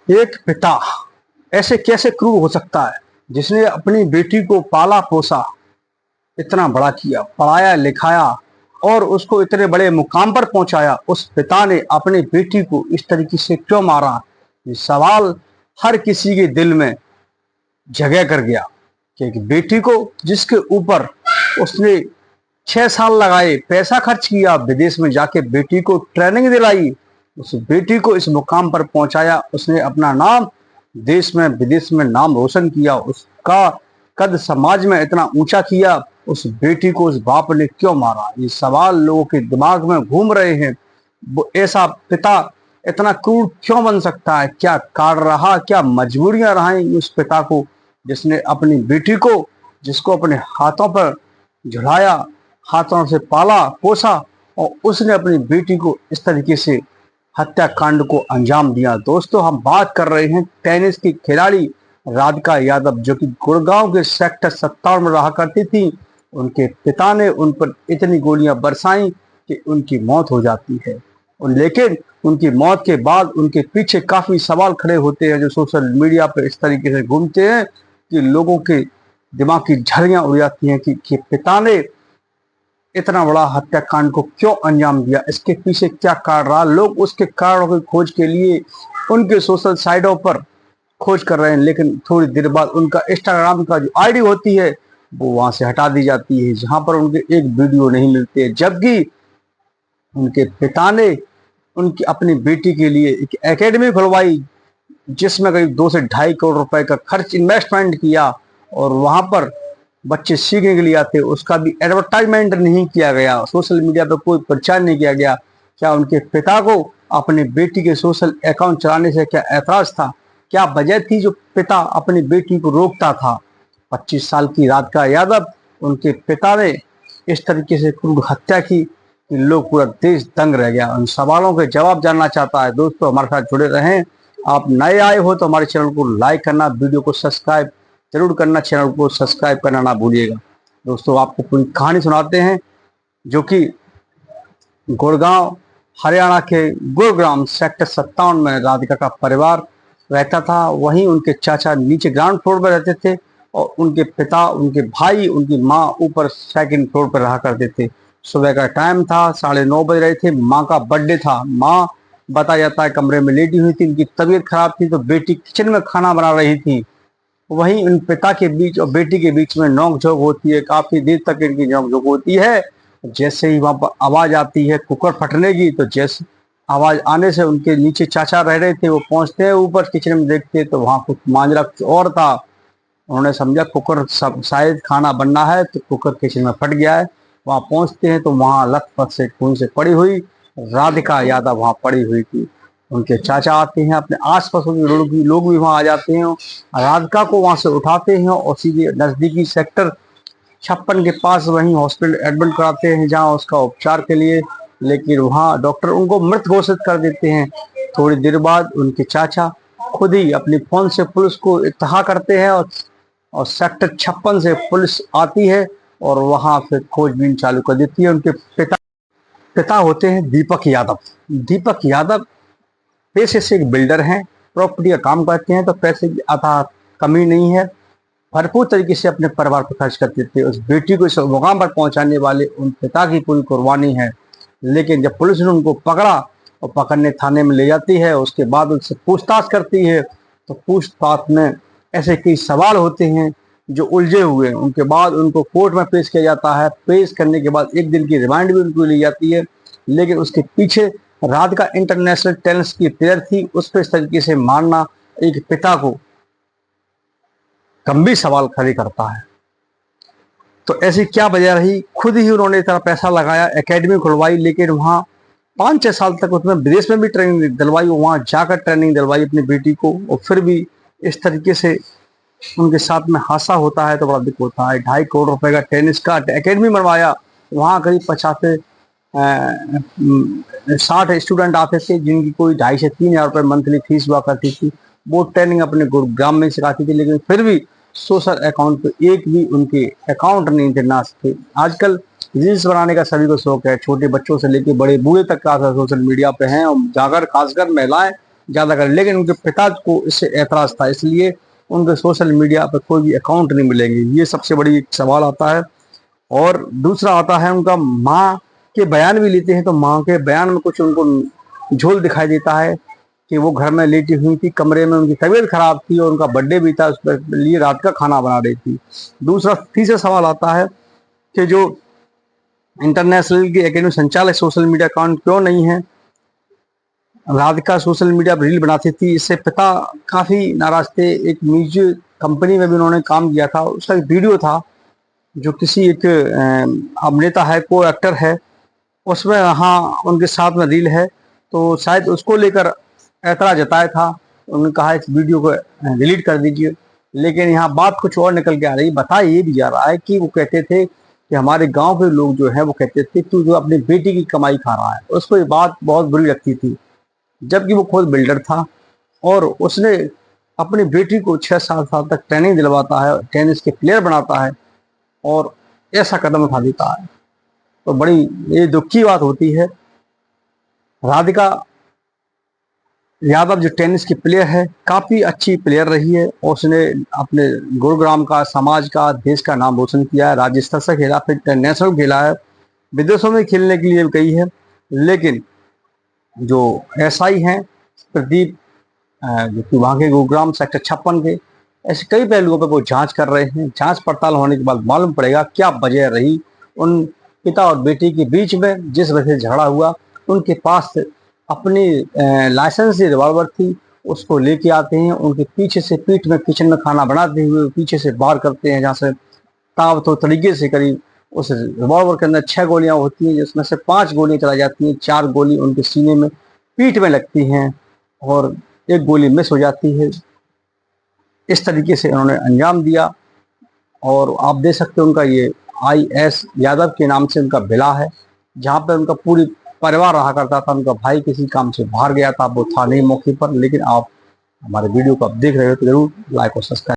एक पिता ऐसे कैसे क्रूर हो सकता है जिसने अपनी बेटी को पाला पोसा, इतना बड़ा किया, पढ़ाया लिखाया और उसको इतने बड़े मुकाम पर पहुंचाया। उस पिता ने अपनी बेटी को इस तरीके से क्यों मारा? ये सवाल हर किसी के दिल में जगह कर गया कि एक बेटी को जिसके ऊपर उसने 6 साल लगाए, पैसा खर्च किया, विदेश में जाके बेटी को ट्रेनिंग दिलाई, उस बेटी को इस मुकाम पर पहुंचाया, उसने अपना नाम देश में विदेश में नाम रोशन किया, उसका कद समाज में इतना ऊंचा किया, उस बेटी को उस बाप ने क्यों मारा? ये सवाल लोगों के दिमाग में घूम रहे हैं। वो ऐसा पिता इतना क्रूर क्यों बन सकता है? क्या कारण रहा, क्या मजबूरियां रही उस पिता को जिसने अपनी बेटी को, जिसको अपने हाथों पर झुलाया, हाथों से पाला पोसा, और उसने अपनी बेटी को इस तरीके से हत्याकांड को अंजाम दिया। दोस्तों, हम बात कर रहे हैं टेनिस की खिलाड़ी राधिका यादव, जो कि गुड़गांव के सेक्टर 57 में रहा करती थी। उनके पिता ने उन पर इतनी गोलियां बरसाई कि उनकी मौत हो जाती है। लेकिन उनकी मौत के बाद उनके पीछे काफी सवाल खड़े होते हैं, जो सोशल मीडिया पर इस तरीके से घूमते हैं कि लोगों के दिमाग की झड़ियां उड़ जाती हैं कि पिता ने इतना बड़ा हत्याकांड को क्यों अंजाम दिया, इसके पीछे क्या कारण रहा। लोग उसके कारणों की खोज के लिए उनके सोशल साइटों पर खोज कर रहे हैं, लेकिन थोड़ी देर बाद उनका इंस्टाग्राम का जो आईडी होती है वो वहां से हटा दी जाती है, जहां पर उनके एक वीडियो नहीं मिलते। जबकि उनके पिता ने उनकी अपनी बेटी के लिए एक एकेडमी खुलवाई, जिसमें करीब 2 से 2.5 करोड़ रुपए का खर्च इन्वेस्टमेंट किया, और वहां पर बच्चे सीखने के लिए आते, उसका भी एडवर्टाइजमेंट नहीं किया गया, सोशल मीडिया पर कोई प्रचार नहीं किया गया। क्या उनके पिता को अपनी बेटी के सोशल अकाउंट चलाने से क्या ऐतराज था? क्या वजह थी जो पिता अपनी बेटी को रोकता था? 25 साल की राधिका यादव, उनके पिता ने इस तरीके से क्रूर हत्या की कि लोग, पूरा देश दंग रह गया। उन सवालों के जवाब जानना चाहता है। दोस्तों, हमारे साथ जुड़े रहें। आप नए आए हो तो हमारे चैनल को लाइक करना, वीडियो को सब्सक्राइब जरूर करना, चैनल को सब्सक्राइब करना ना भूलिएगा। दोस्तों, आपको पूरी कहानी सुनाते हैं, जो कि गुड़गांव हरियाणा के गुरुग्राम सेक्टर 57 में राधिका का परिवार रहता था। वहीं उनके चाचा नीचे ग्राउंड फ्लोर पर रहते थे, और उनके पिता, उनके भाई, उनकी माँ ऊपर सेकंड फ्लोर पर रहा करते थे। सुबह का टाइम था, 9:30 बज रहे थे, माँ का बर्थडे था। माँ, बताया जाता है, कमरे में लेटी हुई थी, उनकी तबीयत खराब थी, तो बेटी किचन में खाना बना रही थी। वहीं उन पिता के बीच और बेटी के बीच में नोक-झोंक होती है, काफी देर तक इनकी नोक-झोंक होती है। जैसे ही वहां पर आवाज आती है कुकर फटने की, तो जैसे आवाज आने से उनके नीचे चाचा रह रहे थे, वो पहुंचते हैं ऊपर, किचन में देखते तो वहां कुछ माजरा कुछ और था। उन्होंने समझा कुकर सब शायद खाना बनना है, तो कुकर किचन में फट गया है। वहां पहुंचते हैं तो वहां लथपथ से खून से पड़ी हुई राधिका यादव वहां पड़ी हुई थी। उनके चाचा आते हैं, अपने आस पास के लोग भी वहां आ जाते हैं, राधिका को वहां से उठाते हैं और सीधे नजदीकी सेक्टर 56 के पास वहीं हॉस्पिटल एडमिट कराते हैं, जहां उसका उपचार के लिए। लेकिन वहां डॉक्टर उनको मृत घोषित कर देते हैं। थोड़ी देर बाद उनके चाचा खुद ही अपने फोन से पुलिस को इत्तला करते हैं, और सेक्टर 56 से पुलिस आती है और वहां फिर खोजबीन चालू कर देती है। उनके पिता होते हैं दीपक यादव। दीपक यादव पेशे से एक बिल्डर हैं, प्रॉपर्टी का काम करते हैं, तो पैसे की अथाह कमी नहीं है, भरपूर तरीके से अपने परिवार पर खर्च करते थे। उस बेटी को इस मुकाम पर पहुंचाने वाले उन पिता की पूरी कुर्बानी है। लेकिन जब पुलिस ने उनको पकड़ा और पकड़ने थाने में ले जाती है, उसके बाद उनसे पूछताछ करती है, तो पूछताछ में ऐसे कई सवाल होते हैं जो उलझे हुए हैं। उनके बाद उनको कोर्ट में पेश किया जाता है। पेश करने के बाद 1 दिन की रिमांड भी उनको ली जाती है। लेकिन उसके पीछे राधिका इंटरनेशनल टेनिस की प्लेयर थी, उस पर इस तरीके से मारना एक पिता को गंभीर सवाल खड़े करता है। तो ऐसी क्या वजह रही? खुद ही उन्होंने इतना पैसा लगाया, एकेडमी खुलवाई, लेकिन वहां 5-6 साल तक उसमें विदेश में भी ट्रेनिंग दिलवाई, वहां जाकर ट्रेनिंग दिलवाई अपनी बेटी को, और फिर भी इस तरीके से उनके साथ में हादसा होता है तो बड़ा दुख होता है। 2.5 करोड़ रुपए का टेनिस का एकेडमी बनवाया, वहां करीब 50 से 60 स्टूडेंट आते थे, जिनकी कोई 2,500 से 3,000 रुपए मंथली फीस हुआ करती थी। वो ट्रेनिंग अपने गुरुग्राम में सिखाती थी, लेकिन फिर भी सोशल अकाउंट पे एक भी उनके अकाउंट नहीं थे, ना थे। आजकल रील्स बनाने का सभी को शौक है, छोटे बच्चों से लेकर बड़े बूढ़े तक का सोशल मीडिया पे हैं, और जाकर खासकर महिलाएं ज़्यादा करें, लेकिन उनके पिता को इससे ऐतराज़ था, इसलिए उनके सोशल मीडिया पर कोई भी अकाउंट नहीं मिलेंगे। ये सबसे बड़ी एक सवाल आता है। और दूसरा आता है उनका माँ के बयान भी लेते हैं तो माँ के बयान में कुछ उनको झोल दिखाई देता है कि वो घर में लेटी हुई थी, कमरे में उनकी तबीयत खराब थी और उनका बर्थडे भी था, उस लिए रात का खाना बना रही थी। तीसरा सवाल आता है कि जो इंटरनेशनल की एकेडमी संचालक सोशल मीडिया अकाउंट क्यों नहीं है। राधिका सोशल मीडिया पर रील बनाती थी, इससे पिता काफ़ी नाराज थे। एक म्यूजिक कंपनी में भी उन्होंने काम किया था, उसका एक वीडियो था जो किसी एक अभिनेता है, को एक्टर है, उसमें वहाँ उनके साथ में रील है, तो शायद उसको लेकर ऐतराज़ जताया था। उन्होंने कहा इस वीडियो को डिलीट कर दीजिए, लेकिन यहाँ बात कुछ और निकल के आ रही। बताया ये भी जा रहा है कि वो कहते थे कि हमारे गांव के लोग जो है वो कहते थे तू जो अपनी बेटी की कमाई खा रहा है, उसको ये बात बहुत बुरी लगती थी, जबकि वो खुद बिल्डर था और उसने अपनी बेटी को 6-7 साल तक ट्रेनिंग दिलवाता है, टेनिस के प्लेयर बनाता है और ऐसा कदम उठा देता है। तो बड़ी ये दुख की बात होती है। राधिका यादव जो टेनिस की प्लेयर है, काफ़ी अच्छी प्लेयर रही है और उसने अपने गुरुग्राम का, समाज का, देश का नाम रोशन किया है। राज्य स्तर से खेला, फिर इंटरनेशनल खेला है, विदेशों में खेलने के लिए गई है। लेकिन जो एसआई हैं प्रदीप, जो कि वहाँ के गुरुग्राम सेक्टर 56 के, ऐसे कई पहलुओं पर वो जांच कर रहे हैं। जांच पड़ताल होने के बाद मालूम पड़ेगा क्या वजह रही उन पिता और बेटी के बीच में, जिस वजह से झगड़ा हुआ। उनके पास अपनी लाइसेंस रिवॉल्वर थी, उसको लेके आते हैं, उनके पीछे से पीठ में किचन में खाना बनाते हुए पीछे से वार करते हैं, जहाँ से ताबड़तोड़ तरीके से करीब उस रिवॉल्वर के अंदर 6 गोलियां होती हैं, जिसमें से 5 गोलियां चलाई जाती हैं, 4 गोली उनके सीने में, पीठ में लगती हैं और 1 गोली मिस हो जाती है। इस तरीके से उन्होंने अंजाम दिया। और आप देख सकते हैं उनका ये IS यादव के नाम से उनका विला है, जहाँ पर उनका पूरी परिवार रहा करता था। उनका भाई किसी काम से बाहर गया था, वो था नहीं मौके पर। लेकिन आप हमारे वीडियो को आप देख रहे हो तो जरूर लाइक और सब्सक्राइब